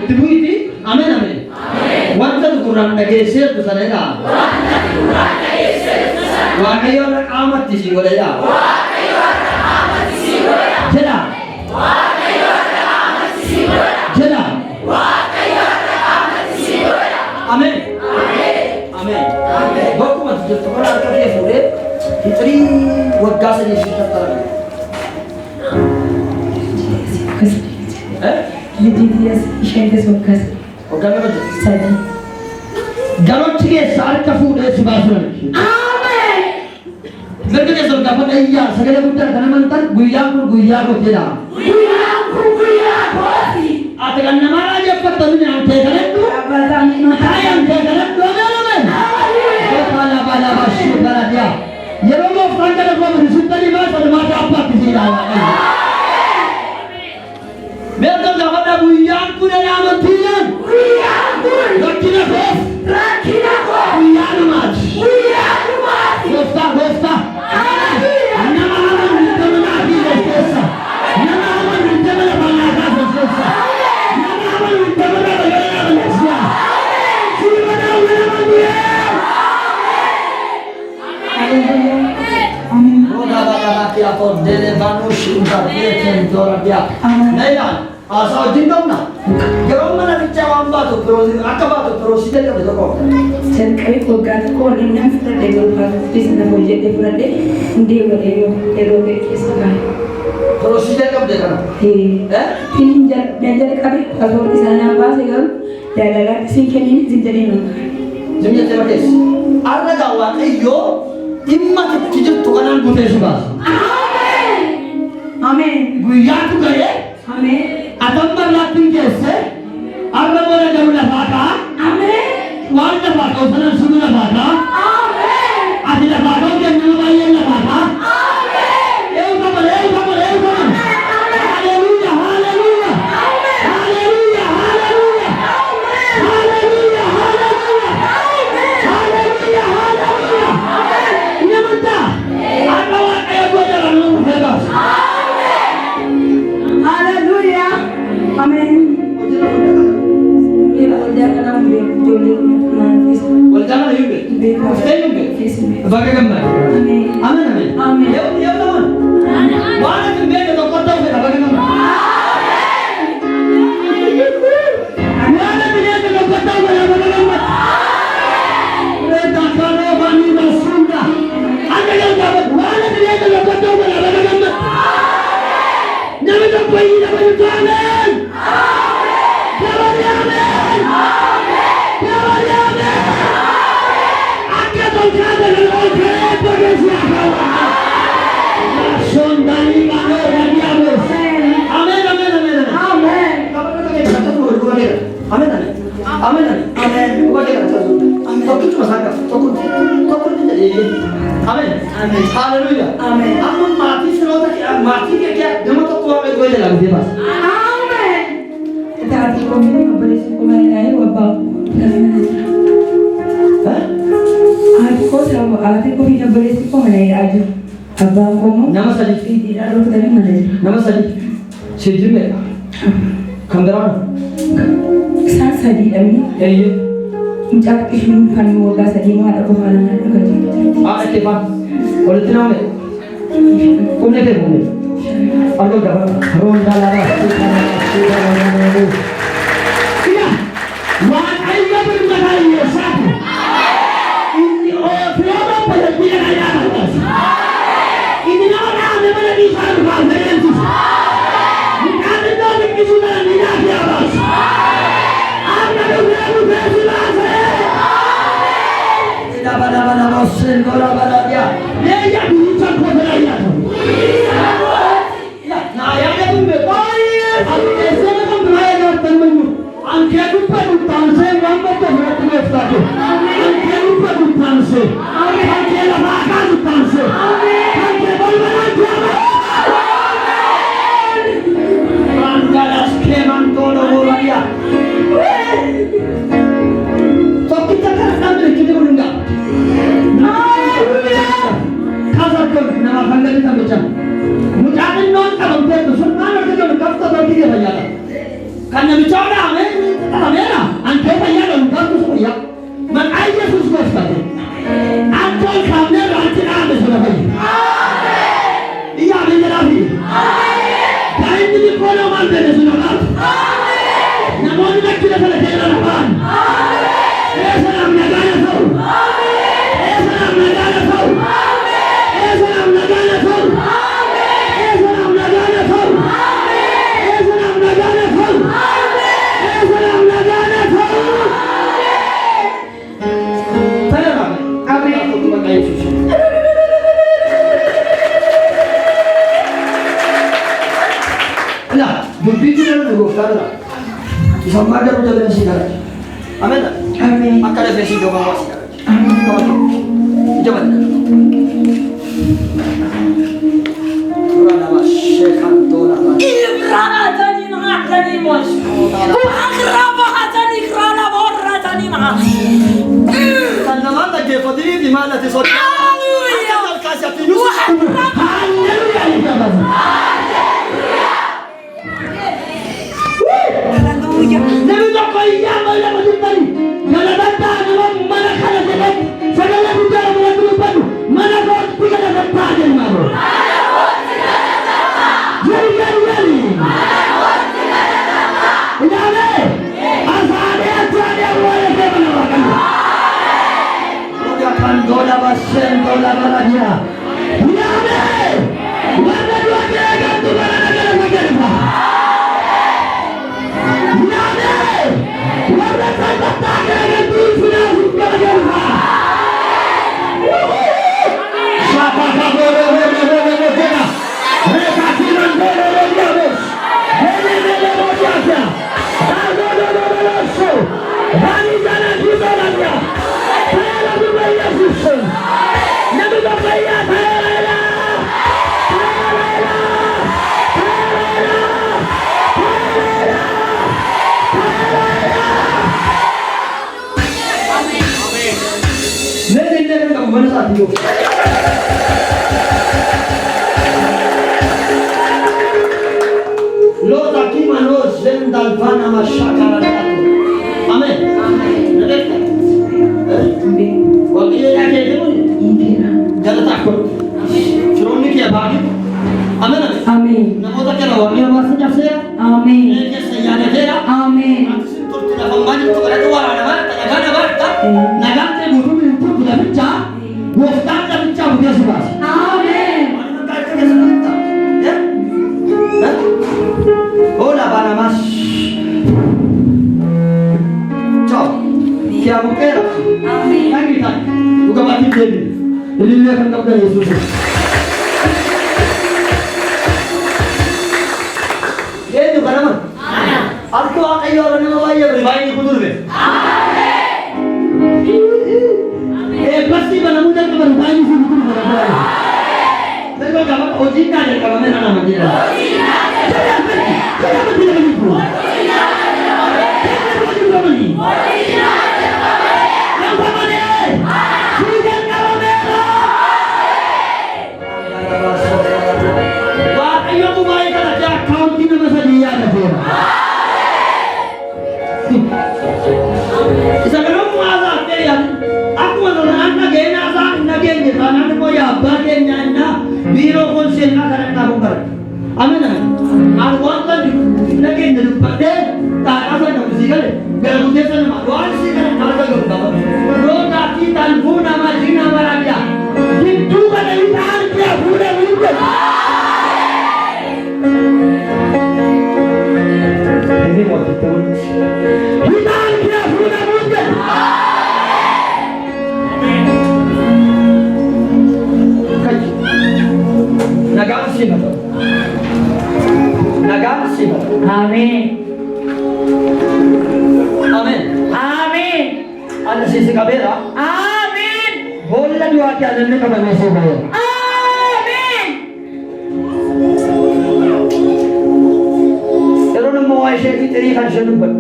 Tibuiti, amen, amen. Wanta tu Quran nageser tu sana ya. Wahai orang amat di sini boleh ya. Jelas. Jelas. Amen. Amen. Baku masih tu orang kerja sudah. Itri wagga se ni kita Lidias ishendes waggas. Wagga me bade. Sadi. Galot ke sar ka food es basun. Amen. Mereka ke surga pada iya segala buta kana mantan guya ko jeda. Guya ko si. Atakan nama raja patani ante kare tu. Abadam Ay ante kare tu amen. Bala bala basu kara dia. Yero mo franga ko risutani ma sama apa kisira. Mereka dah guya ko na naman tiyan. Guya ko. Rakina ko. Guya naman. Gosta. Dele vanus udah dia kentor dia. Nailah, asal jindom na. Kalau mana bicara amba tu terus, akaba tu terus dia kerja kau. Sen kali program ko ni nang kita develop di sana boleh develop dia boleh kesana. Terus dia kerja kan? Ini jadi kali kalau di sana apa sih kan? Dalam singkat ini jadi nang. Jadi apa kes? Ada kawan iyo immat kijut tukanan bute subas. Amen. Guya tu gaya. Amen. Atambar latin jese. Arna bola jamula bata. Amen. Wala bata usana sumula bata. Amen. Adila bata ke namayan la bata. Amen. Eu kabar. Hallelujah. Ini mana? Arna wa kaya bola lalu bebas. Amen. Dia akan menjadi manifest. Jangan yube. Stay yube. Bagaimana? Amin. Ya teman. Mana kembali ke kota kita bagaimana? Mana kembali ke kota kita bagaimana? Mereka kalau bani masuknya, anda yang dapat mana kembali ke kota kita bagaimana? Nama Tuhan nama Tuhan. Amin. Hallelujah. Amin. Amun mati selota mati क्या जमा तो कुआ में कोई लग दे बस. Amin. Kita hati kami beres kemarin ayo bapak. Hati kau sama hati kau hidup beres kemarin aja. Abang kamu. Nama sadi. Tidak ada dari mana. Nama sadi. Sejujurnya mereka. Kamera. Saat sadi kami. Iya. Ucap isu kanu gak sadi mau ada kemarin ada kerja. Ada siapa? Oleh tu nama. Kumne ke kumne. Aku dah ronda lara. Iya. Wah, ayah berkata iya satu. Ini orang pada dia ayah atas. Ini orang yang mana di sana bahagian tu. Bukan itu yang kita lihat di atas. Anda sudah berhasil. Tidak pada bosan kalau pada dia. Dia bukan pada dia. Nah, yang itu betul. Aku esok akan belajar tentang angkat lupa lupa saya gambar tu berarti betul. Angkat lupa lupa saya. Angkat lama lupa saya. Angkat boleh jalan. Angkat skema todo boria. So kita kan sambil kita berundang. Kasar tu nama bangga kita macam. Mujahid non kalau betul, semua orang kita kafta bagi dia saja. Karena bicara, namoonni lakkina sana keessa lafaan eessanaaf nagaana ta'u eessanaaf nagaana ta'u eessanaaf nagaana ta'u eessanaaf nagaana ta'u eessanaaf nagaana ta'u eessanaaf nagaana ta'u Tayara Amen Maka Yesus Nah, begitu dalam negara sama ada udah sekarang. Amin. Amin. Maka ada besi dua bawa sekarang. Amin. Coba. Surah nama Syekh Antola. Ibrana tani mengakani mos. Akraba hatani krana borra tani ma. Karena lagi fadili di mana di sore. Haleluya. Kasih pinus. Haleluya. Nabi Muhammad yang malam tadi mana bantah nama mana kalau sebab segala bicara mengatur padu mana kau tidak dapat pelajaran malu jadi mana kau tidak dapat jadi asal awal kebenaran sudah kan dola basen dola baladia jadi mana dua kira tu mana negara negara Lo taki manos zendal vana mashakara natu. Amen. Nadekta. Waktu dia lagi itu jangan takut. Suruh ni kia bagi. Amen. Amin. Namo tak kena wani masih jasa. Amin. Dia saya ada dia. Amin. Sintur tidak pembantu tu kerana dua orang nama. Tanya berta. Nagante buru itu tidak baca. Goftan tidak baca dia sebab. Amin. Mana tak kerja sebentar. Ya. Oh la bana mas. Ciao. Kia bukera. Amin. Lagi tak. Buka mati dia. Jadi dia akan kau dari Yesus. Dia itu kan nama. Aku akan orang nama bayi berbayi di kudur be. Pasti mana muda tu berbayi di kudur berbayi. Tapi kalau kamu ojina je kalau mana nama dia. Saya betul begitu. Amin amin. Arwan kan lagi nilpate tak ada yang musikan. Kalau dia sana arwan sih kan ada yang berapa. Roda kita puna majina maraja. Itu kan insan dia puna mungkin. Ini mau ditun. Insan dia puna mungkin. Nagaan sih betul. Nagaan sih betul. Amin. Amin. Amin. Ada sisi kabera. Amin. Boleh juga ada ni kalau masih boleh. Amin. Terus nama Aisyah itu teri kan senupet.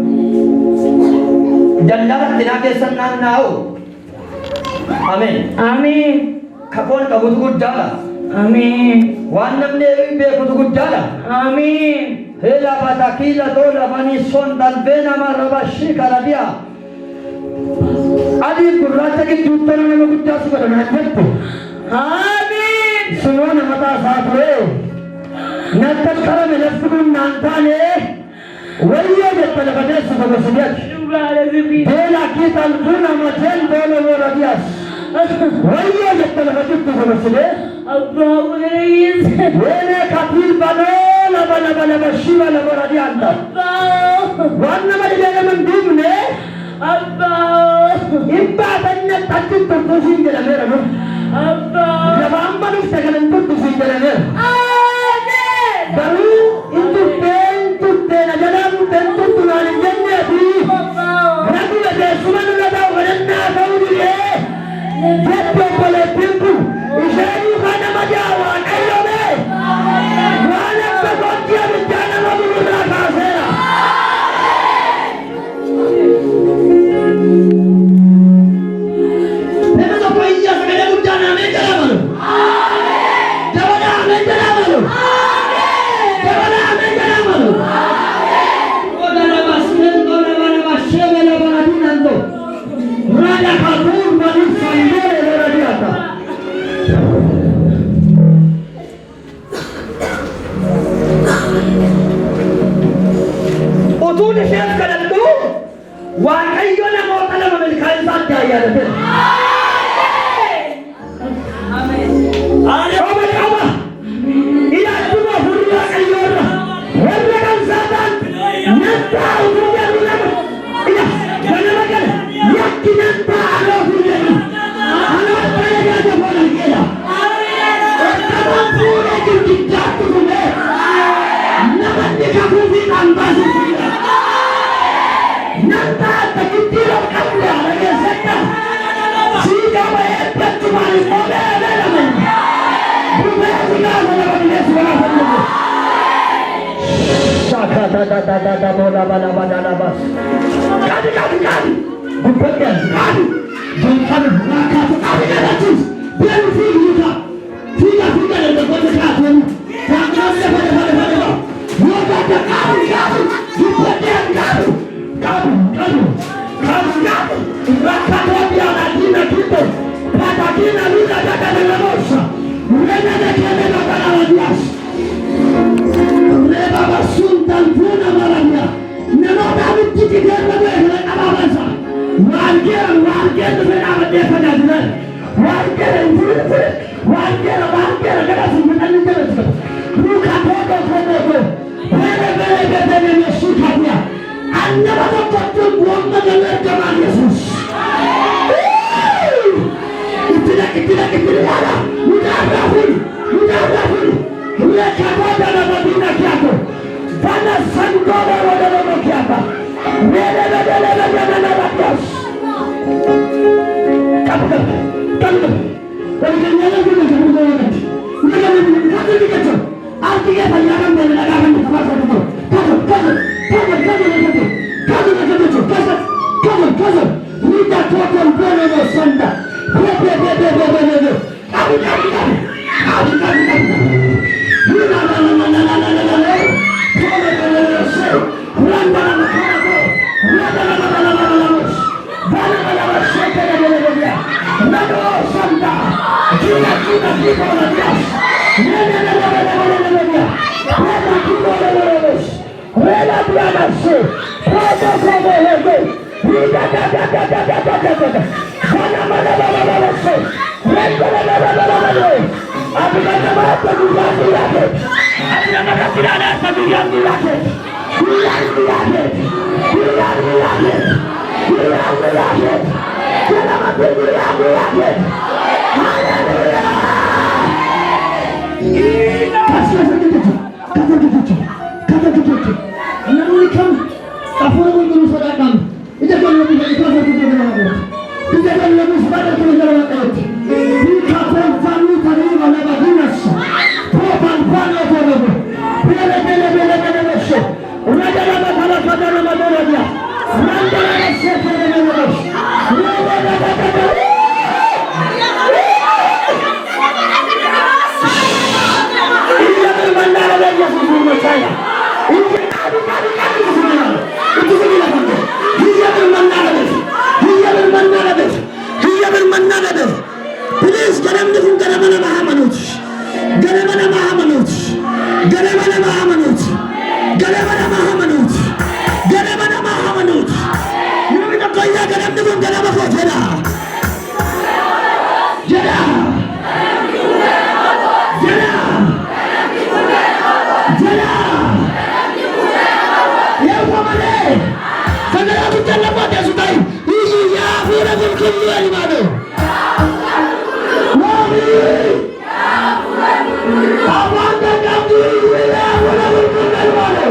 Dan dalam tenaga senang nau. Amin. Amin. Kapon kabut jala. Amin. Wanam ne be kabut jala. Amin. Hela batakila tola bani son dal bena marabashi karadia. Adi kurata ke jutara nama kutas barana betul. Amin. Suno nama ta saat re. Natak kara melapun nantane. Waiye jettana kadeessa kabasiyyaati. Beela kiitaan buna mateen beela waradiyaas. Waiye jettana kaduttu kabasiyee. Wene katil banola bana bana bashiba la waradiyaanda. Wanna malibele mandubne. Ibba tanne tattu tusin jala mera no. Jabamba nufta kanan tusin jala mera. Baru itu na jalan tentu tunani jenne bi. Rabu le sumanu la da waranna kaudile. Jetto pole pintu. Ishayu kana majawa ayo be. Wala ka gotia bijana mabulu na kasera. Neno to poinja sagale mujana menjala malu. Amen. Jawana menjala malu. Amen. Jawana menjala malu. Raja Kabur bani sandere loradiata. Utu ni chef kalandu, wakaiyo na motala mamilkai saatya yadate. Amen. Amen. Amen. Ila tuma hurriya kayyora. Wala kan satan. Nanta hurriya lulama. Ila wala makan. Yakinanta alo hurriya. Alo paya gaya bola kela. Kamu pura jujitatu kume. Namandi kakufi kambasu kuya. Nanta takitiro kamya lagi sekta. Sika bae petumari kome lelamen. Bumaya sudah melakukan sesuatu apa? Saka da bola bala bas. Kadi. Bukan kadi. Jangan nakal kadi kadi. Biar figa yang berbuat kadi. Jangan pada. Bukan kadi. Bukan kadi. Nakal dia nadina kita. Patakina luka kata dengan mosa. Mereka nak kena dias. Mereka basuntan puna malangnya. Nama kami tidak berada di atas. Warga itu berada di atas. Warga kada sebenarnya jelas. Buka foto. Bere sukanya. Anda betul buang mendengar kabar Yesus. Tidak ada. Mudah berafun. Mereka pada nama bina kiato. Pada sanggora pada nama kiata. Beda nama kias. Kamu. Kalau jalan kita jangan. Nanti dikacau. Artinya panjangan mendengarkan kata itu. Kamu. Kita total benar sanda. Inueni bado. Wapi? Abanda damu ile wala mkunda bado.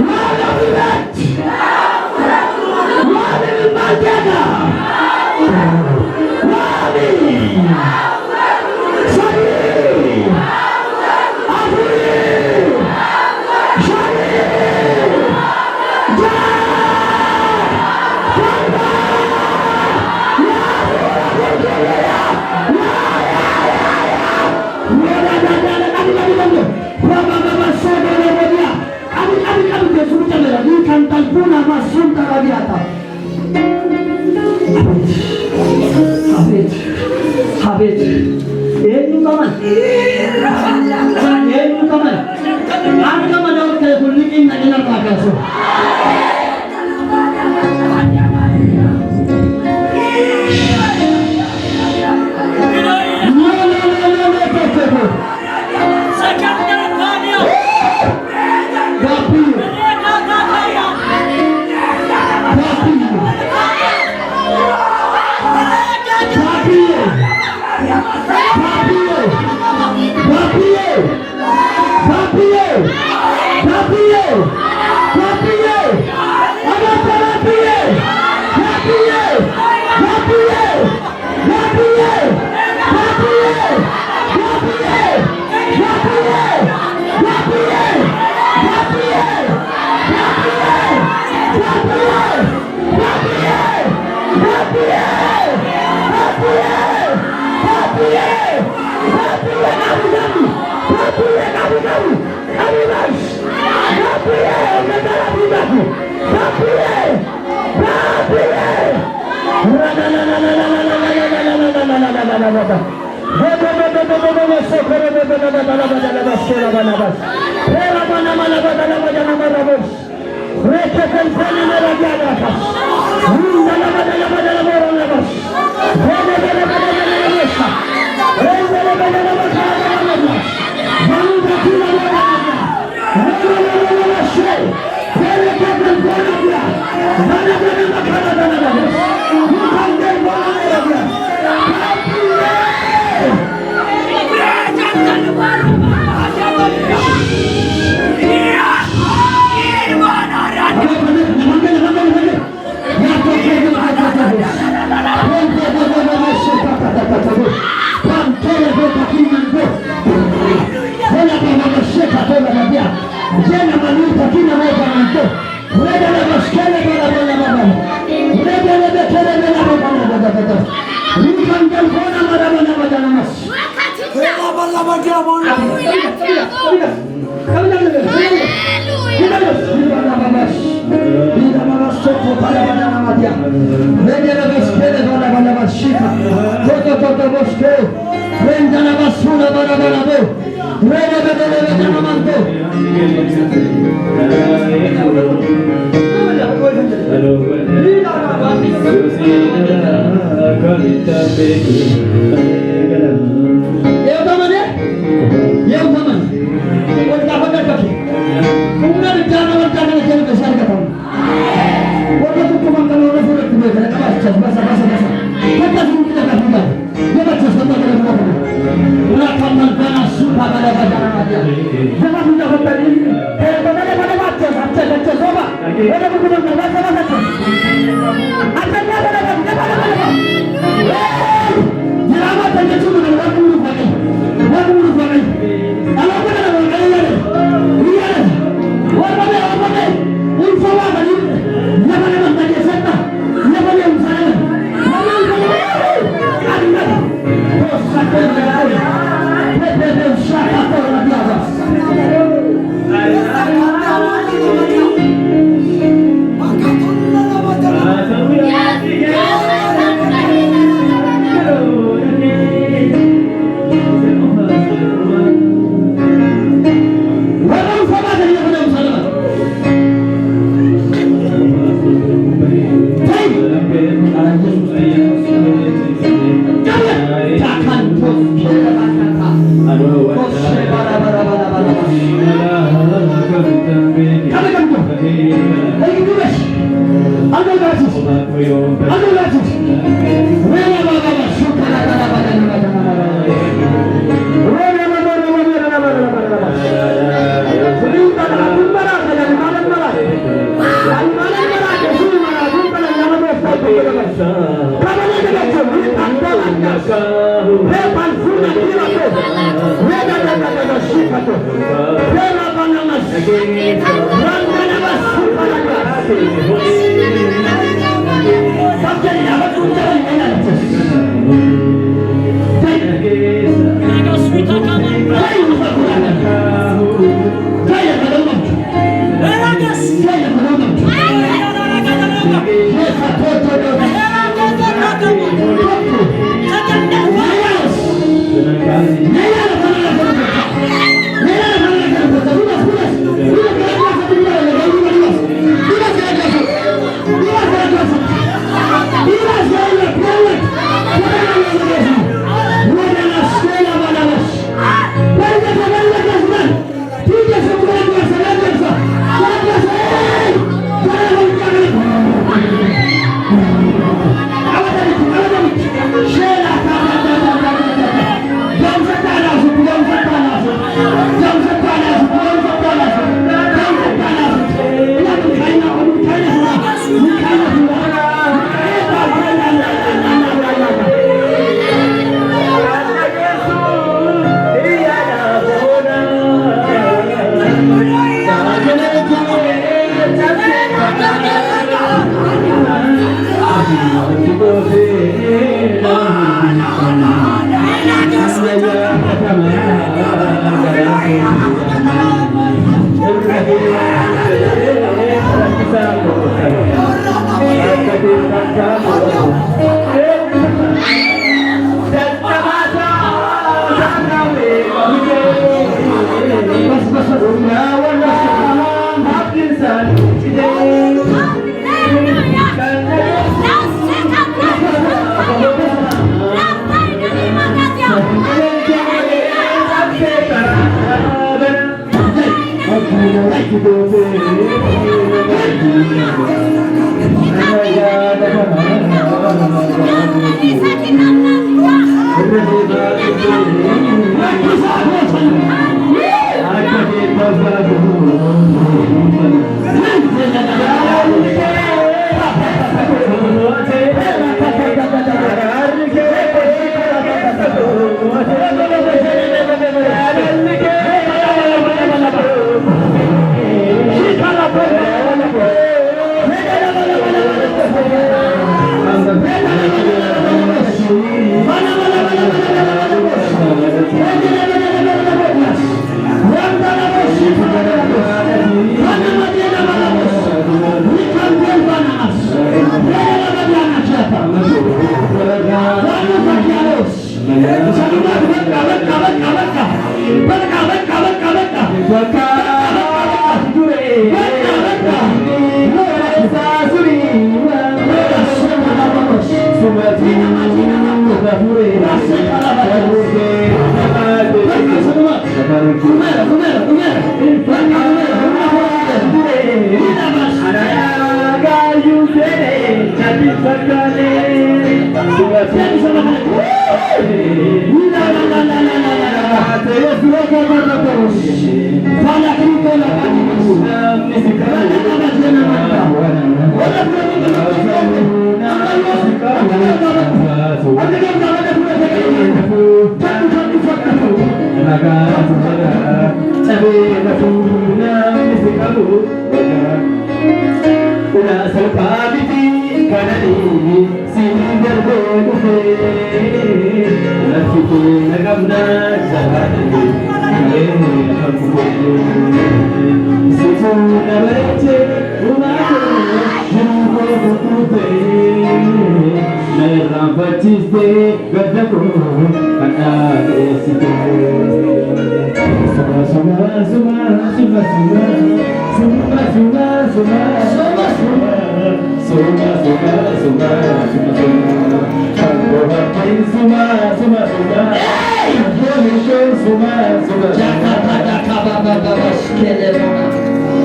Wala bilati. Wala mbagana. Wala. Sari. Afuri. Sari. Habis, ini kaman, ada kaman dapat saya kulikin nak dengar apa so.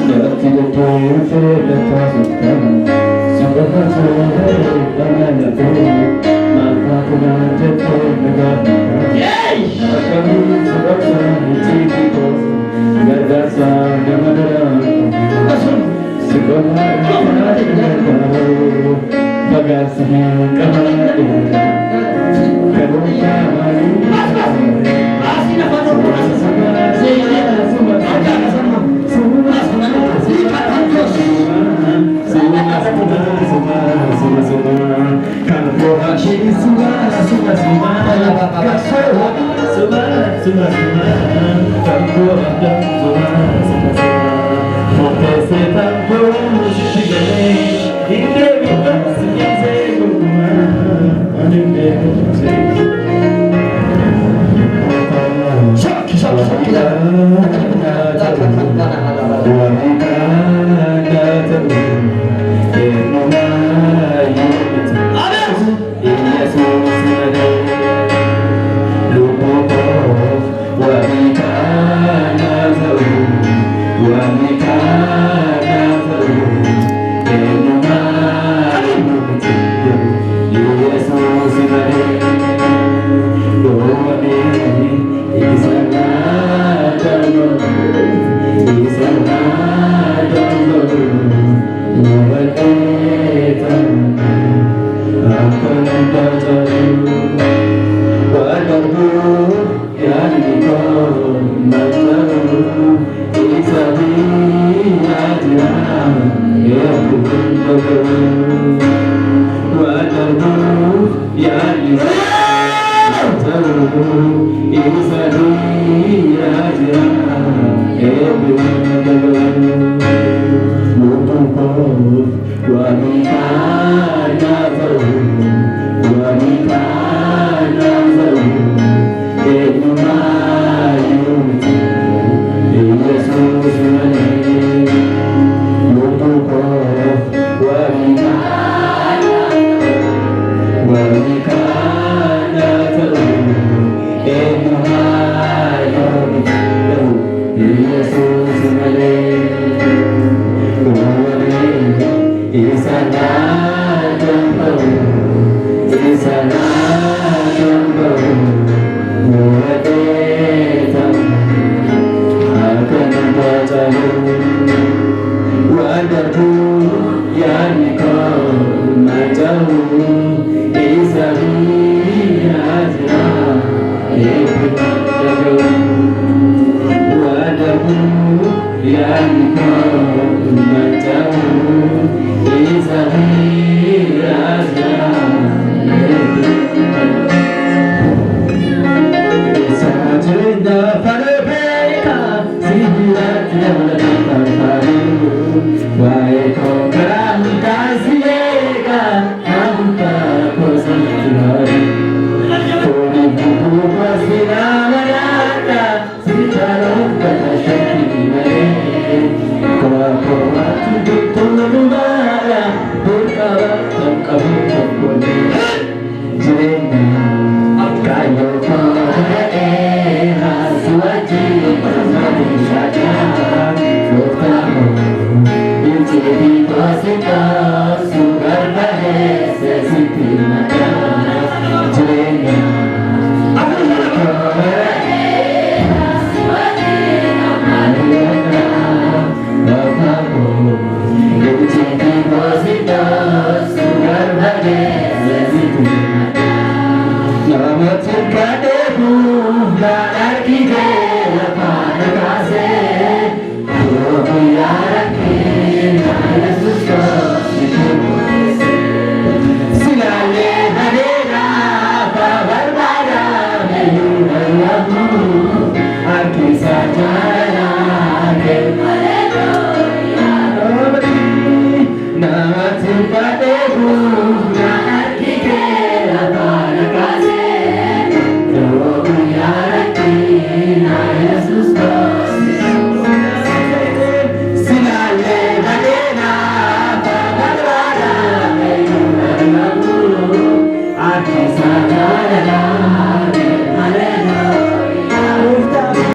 Into the people,